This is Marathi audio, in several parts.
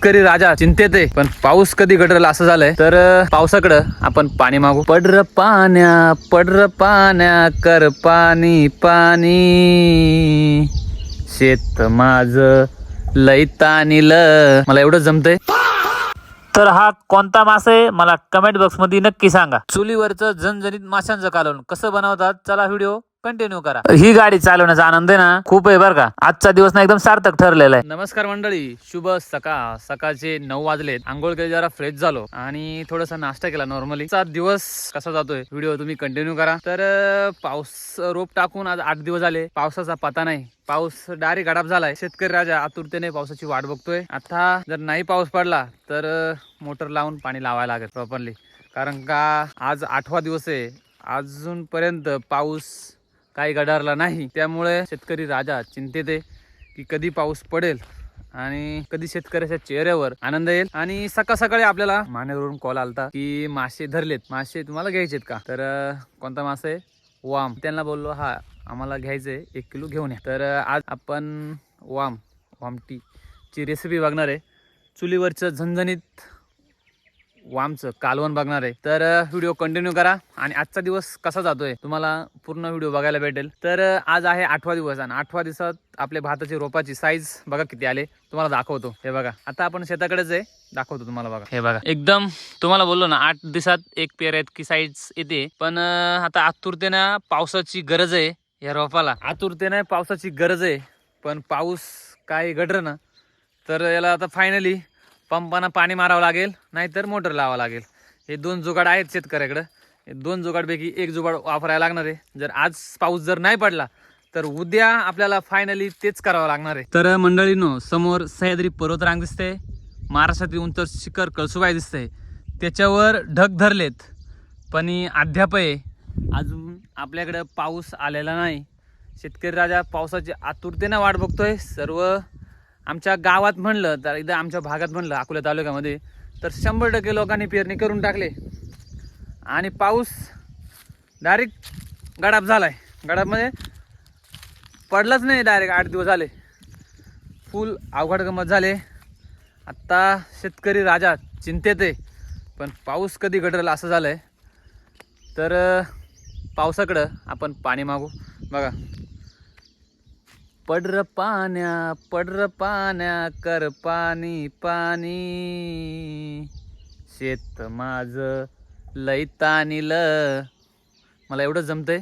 शेतकरी राजा चिंतेत आहे, पण पाऊस कधी घडल असं झालंय. तर पावसाकडं आपण पाणी मागू. पडर पाण्या कर पाणी पाणी, शेत माझ लय तानिलं. मला एवढंच जमतंय. तर हा कोणता मासा आहे मला कमेंट बॉक्स मध्ये नक्की सांगा. चुलीवरचं झणझणीत माशांचं कालवण कसं बनवतात चला व्हिडिओ कंटिन्यू करा. ही गाडी चालवण्याचा आनंद आहे ना खूप आहे बरं का. आजचा दिवस ना एकदम सार्थक ठरलेला आहे. नमस्कार मंडळी, शुभ सकाळ. सकाळचे 9 वाजलेत. आंघोळ केली, जरा फ्रेश झालो आणि थोडासा नाश्ता केला नॉर्मली. दिवस कसा जातोय व्हिडिओ तुम्ही कंटिन्यू करा. तर पाऊस रोप टाकून आज 8 दिवस झाले, पावसाचा पता नाही. पाऊस डायरेक्ट गडाप झालाय. शेतकरी राजा आतुरतेने पावसाची वाट बघतोय. आता जर नाही पाऊस पडला तर मोटर लावून पाणी लावायला लागेल प्रॉपरली, कारण का आज 8वा दिवस आहे. अजूनपर्यंत पाऊस काही गडारला नाही. त्यामुळे शेतकरी राजा चिंतेत आहे की कधी पाऊस पडेल आणि कधी शेतकऱ्याच्या चेहऱ्यावर आनंद येईल. आणि सकाळ सकाळी आपल्याला मानेवरून कॉल आलता की मासे धरलेत, मासे तुम्हाला घ्यायचेत का. तर कोणता मासा आहे, वाम. त्यांना बोललो हा आम्हाला घ्यायचंय, 1 किलो घेऊन या. तर आज आपण वामटी ची रेसिपी बघणार आहे. चुलीवरचं झणझणीत वामचं कालवण बघणार आहे. तर व्हिडिओ कंटिन्यू करा आणि आजचा दिवस कसा जातोय तुम्हाला पूर्ण व्हिडिओ बघायला भेटेल. तर आज आहे 8वा दिवस आणि 8व्या दिवसात आपल्या भाताची रोपाची साईज बघा किती आले, तुम्हाला दाखवतो. हे बघा, आता आपण शेताकडेच आहे, दाखवतो तुम्हाला. बघा हे बघा, एकदम तुम्हाला बोललो ना 8 दिवसात 1 पेर इतकी साईज येते. पण आता आतुरतेनं पावसाची गरज आहे या रोपाला. आतुरतेनं पावसाची गरज आहे, पण पाऊस काय घडर ना. तर याला आता फायनली पंपाना पाणी मारावं लागेल, नाहीतर मोटर लावावं लागेल. हे 2 जुगाड आहेत शेतकऱ्याकडं. हे 2 जुगाडपैकी 1 जुगाड वापरायला लागणार आहे. जर आज पाऊस जर नाही पडला तर उद्या आपल्याला फायनली तेच करावं लागणार आहे. तर मंडळींनो, समोर सह्याद्री पर्वतरांग दिसते, महाराष्ट्रातील उंच शिखर कळसुबाई दिसते, त्याच्यावर ढग धरलेत. पण अद्याप अजून आपल्याकडं पाऊस आलेला नाही. शेतकरी राजा पावसाची आतुरतेनं वाट बघतोय. सर्व आमच्या गावात म्हणलं तर इथं आमच्या भागात म्हणलं अकोला तालुक्यामध्ये तर 100% लोकांनी पेरणी करून टाकले आणि पाऊस डायरेक्ट गडाप झालाय. गडापमध्ये पडलाच नाही, डायरेक्ट 8 दिवस झाले. फुल अवघड गंमत झाले. आत्ता शेतकरी राजा चिंतेत आहे, पण पाऊस कधी घडल असं झालंय. तर पावसाकडं आपण पाणी मागू. बघा, पडर पाण्या कर पाणी पाणी, शेत माझ लय तानिलं. मला एवढंच जमतंय.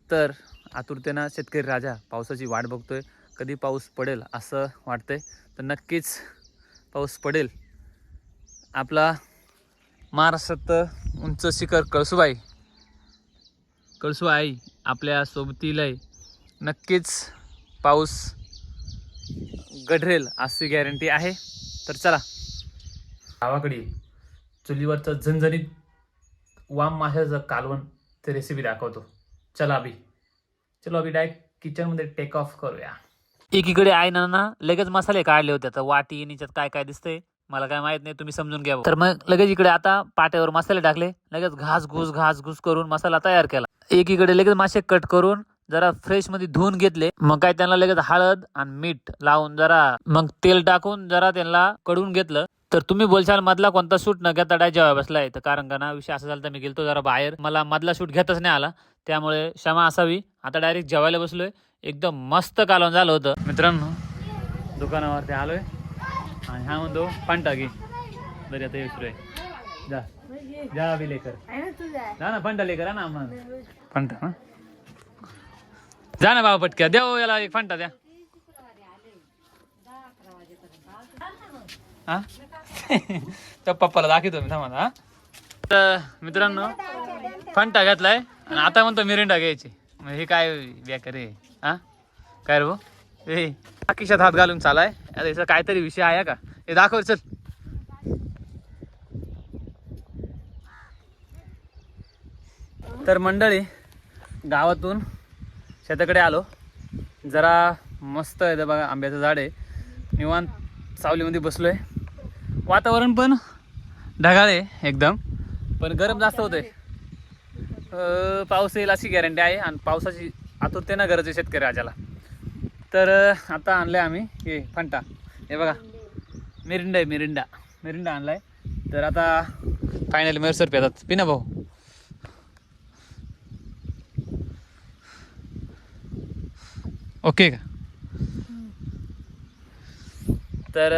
तर आतुरतेनं शेतकरी राजा पावसाची वाट बघतोय, कधी पाऊस पडेल असं वाटतंय. तर नक्कीच पाऊस पडेल. आपला महाराष्ट्रात उंच शिखर कळसुबाई आपल्या सोबतीला आहे. नक्कीच पाऊस घडरेल अशी गॅरंटी आहे. तर चला, गावाकडे चुलीवरचं झणझणीत वाम माशाचं कालवण ते रेसिपी दाखवतो. चलो अभी डायरेक्ट किचनमध्ये टेक ऑफ करूया. एकीकडे आहे ना लगेच मसाले काढले होते. आता वाटी याच्यात काय काय दिसतंय मला काय माहित नाही, तुम्ही समजून घ्या. तर मग लगेच इकडे आता पाट्यावर मसाले टाकले, लगेच घास करून मसाला तयार केला. एकीकडे लगेच मासे कट करून जरा फ्रेश मध्ये धुवून घेतले. मग काय त्यांना लगेच हळद आणि मीठ लावून जरा मग तेल टाकून जरा त्यांना कडून घेतलं. तर तुम्ही बोलशाल मधला कोणता शूट न घेता डाय जेव्हा बसलाय, तर कारण का ना विषय असा झाला तर मी गेलतो जरा बाहेर, मला मधला शूट घेतच नाही आला, त्यामुळे क्षमा असावी. आता डायरेक्ट जेवायला बसलोय. एकदम मस्त कालवण झालं होतं. मित्रांनो, दुकानावरती आलोय आणि हा म्हणतो फंटा घे. बरं आता विसरूय, जा अभी लेकर जा ना, फंटा लेकर ना. फंटा ना, जा ना बाबा, पटक्या द्या याला एक फंटा द्या. हा त्या पप्पाला दाखवतो मी, थांबा. हा तर मित्रांनो, फंटा घेतलाय आणि आता म्हणतो मिरिंडा घ्यायची. हे काय बेकार आहे. हा काय रे भाऊ, हे खिशात हात घालून चालाय. अरे याचा काहीतरी विषय आहे का, हे दाखव चल. तर मंडळी, गावातून शेताकडे आलो. जरा मस्त आहे बघा, आंब्याचं झाड आहे. निवांत सावलीमध्ये बसलोय. वातावरण पण ढगाळ आहे एकदम, पण गरम जास्त होतंय. पाऊस येईल अशी गॅरंटी आहे आणि पावसाची आतुरतेनं गरज आहे शेतकरी राजाला. तर आता आणले आम्ही हे फंटा. हे बघा, मिरिंडा आहे मिरिंडा आणलाय. तर आता फायनली मेर सर पेतात. पिना भाऊ. ओके का. तर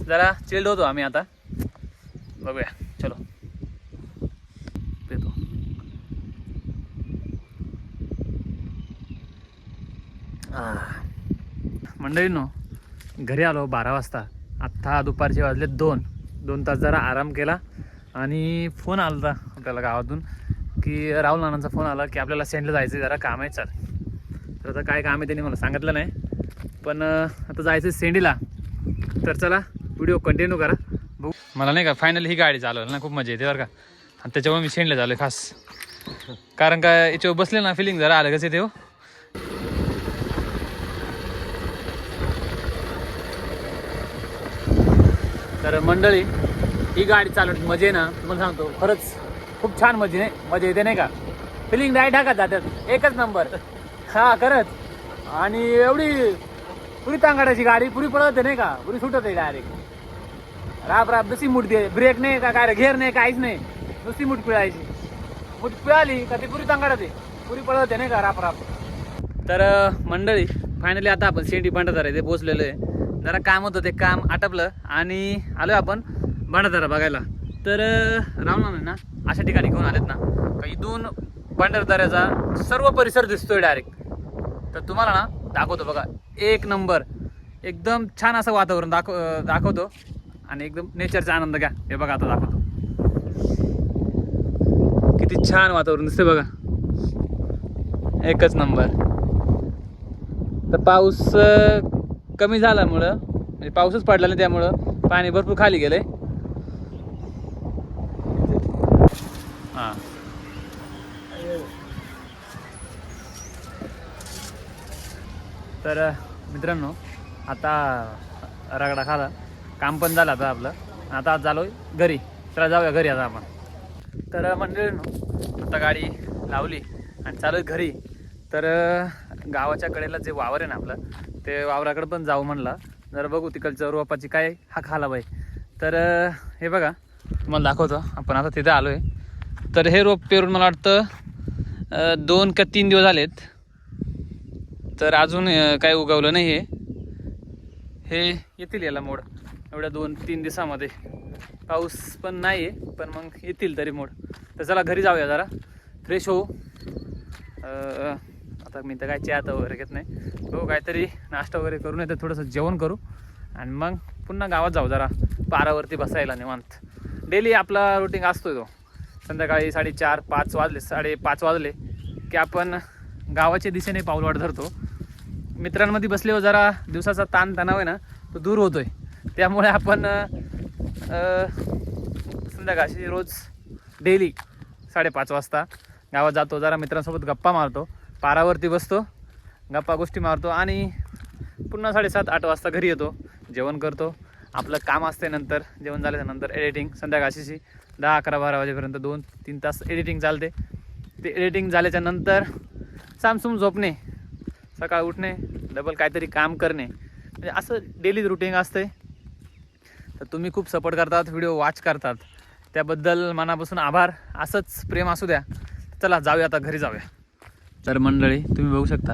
जरा चिल्ड होतो आम्ही आता. बघूया चलो पेतो. मंडळींनो घरी आलो 12 वाजता. आत्ता दुपारचे वाजले 2 तास जरा आराम केला आणि फोन आला होता आपल्याला गावातून की राहुल नानांचा फोन आला की आपल्याला सेंडला जायचं जरा काम आहे चल. तर आता काय काम आहे त्यांनी मला सांगितलं नाही पण आता जायचं सेंडीला. तर चला व्हिडिओ कंटिन्यू करा. बघू. मला नाही का फायनली ही गाडी चालवली ना खूप मजा येते बरं का. आणि त्याच्यामुळे मी सेंडला झालो खास. कारण का याच्यावर बसले ना फिलिंग जरा आलं कसं येते हो. तर मंडळी ही गाडी चालवण्यात मजा आहे ना तुम्हाला सांगतो खरंच खूप छान मजा येते नाही का. फिलिंग डाय ढाकात जातात एकच नंबर. हा खरंच. आणि एवढी पुरी तांगाडाची गाडी पुरी पळवते नाही का. पुरी सुटत आहे डायरेक्ट राप दुसरी मूठ दे. ब्रेक नाही का काय घेर नाही काहीच नाही. नुसती मूठ पिळायची. मूठ पिळाली का ती पुरी तांगाडाते पुरी पळवते नाही का राप. तर मंडळी फायनली आता आपण शेंडी भंडारदरा इथे पोहोचलेलो आहे. जरा काम होतं ते काम आटपलं आणि आलो आपण भंडारदरा बघायला. तर राहुल ना अशा ठिकाणी घेऊन आलेत ना का इथून भंडारदऱ्याचा सर्व परिसर दिसतोय डायरेक्ट. तर तुम्हाला ना दाखवतो बघा एक नंबर एकदम छान असं वातावरण दाखवतो आणि एकदम नेचरचा आनंद घ्या. हे बघा आता दाखवतो किती छान वातावरण दिसतंय बघा एकच नंबर. तर पाऊस कमी झाल्यामुळं म्हणजे पाऊसच पडला नाही त्यामुळं पाणी भरपूर खाली गेलंय. हां तर मित्रांनो आता रगडा खाला काम पण झालं आता आपलं. आता आज झालो घरी. चला जाऊया घरी आता आपण. तर मंडळींनो आता गाडी लावली आणि चालू आहे घरी. तर गावाच्या कडेला जे वावर आहे ना आपलं ते वावराकडे पण जाऊ म्हणला. जरा बघू तिकडचं रोपाची काय हा खाला बाई. तर हे बघा तुम्हाला दाखवतो आपण आता तिथे आलो आहे. तर हे रोप पेरून मला वाटतं 2 का 3 दिवस झालेत. तर अजून काय उगवलं नाही. हे येतील याला मोड एवढ्या 2-3 दिवसामध्ये. पाऊस पण नाही आहे पण मग येतील तरी मोड. तर चला घरी जाऊया जरा फ्रेश होऊ. आता मी तर काय चहा वगैरे घेत नाही. हो काहीतरी नाश्ता वगैरे करू नाही तर थोडंसं जेवण करू आणि मग पुन्हा गावात जाऊ जरा पारावरती बसायला निवांत. डेली आपला रुटीन असतो तो. संध्याकाळी 4:30-5 वाजले 5:30 वाजले की आपण गावाच्या दिशेने पाऊलवाट धरतो. मित्रांमध्ये बसल्यावर जरा दिवसाचा ताणतणाव आहे ना तो दूर होतोय. त्यामुळे आपण संध्याकाळची रोज डेली 5:30 वाजता गावात जातो. जरा मित्रांसोबत गप्पा मारतो. पारावरती बसतो गप्पा गोष्टी मारतो आणि पुन्हा 7:30-8 वाजता घरी येतो. जेवण करतो. आपलं काम असते नंतर जेवण झाल्यानंतर एडिटिंग संध्याकाळची 10-11-12 वाजेपर्यंत 2-3 तास एडिटिंग चालते. ते एडिटिंग झाल्याच्या नंतर सामसूम झोपणे सकाळ उठणे डबल काहीतरी काम करणे म्हणजे असं डेली रुटीन असते. तर तुम्ही खूप सपोर्ट करतात व्हिडिओ वॉच करतात त्याबद्दल मनापासून आभार. असंच प्रेम असू द्या. चला जाऊया आता घरी जाऊया. तर मंडळी तुम्ही बघू शकता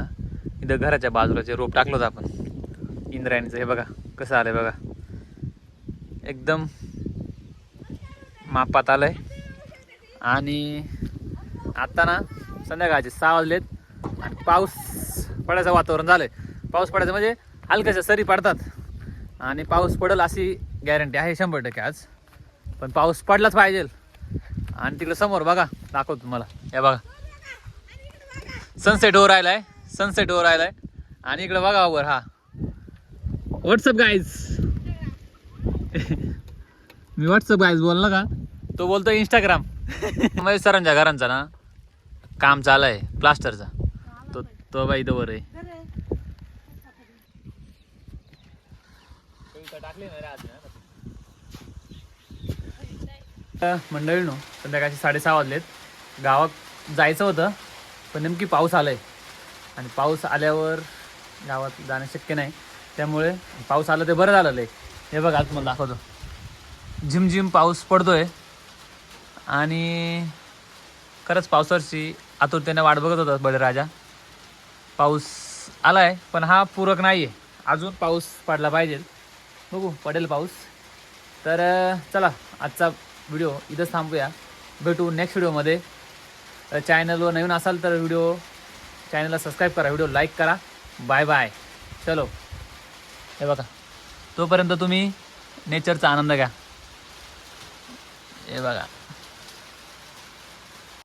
इथं घराच्या बाजूला जे रोप टाकलं होतं आपण इंद्रायणीचं. हे बघा कसं आलं बघा एकदम मापात आलंय. आणि आता ना संध्याकाळचे 6 वाजलेत आणि पाऊस पडायचं वातावरण झालंय. पाऊस पडायचं म्हणजे हलक्याच्या सरी पडतात आणि पाऊस पडेल अशी गॅरंटी आहे 100% आज. पण पाऊस पडलाच पाहिजे. आणि तिकडे समोर बघा दाखवतो तुम्हाला. हे बघा सनसेट वर राहिलाय आणि इकडे बघा वर हा व्हॉट्सअप गाईज. मी व्हॉट्सअप गाईज बोलला का तो बोलतो इंस्टाग्राम. महेश सरांच्या घरांचा ना काम चालय प्लास्टरचा. तो बाई इथं वर आहे. मंडळीनो संध्याकाळची 6:30 वाजलेत. गावात जायचं होतं पण नेमकी पाऊस आलाय आणि पाऊस आल्यावर गावात जाणं शक्य नाही. त्यामुळे पाऊस आला ते बरं झालं. हे बघा आज तुम्हाला दाखवतो. झिमझिम पाऊस पडतोय आणि खरंच पावसाची आतुरतेने वाट बघत होता बळीराजा. पाऊस आलाय पण हा पूरक नाही आहे, अजून पाऊस पडला पाहिजे. बघू पडेल पाऊस. तर चला आजचा व्हिडिओ इथंच थांबूया. भेटू नेक्स्ट व्हिडिओमध्ये. चॅनलवर नवीन असाल तर चॅनलला सबस्क्राईब करा, व्हिडिओ लाईक करा. Bye bye. चलो हे बघा, तोपर्यंत तुम्ही नेचरचा आनंद घ्या. हे बघा.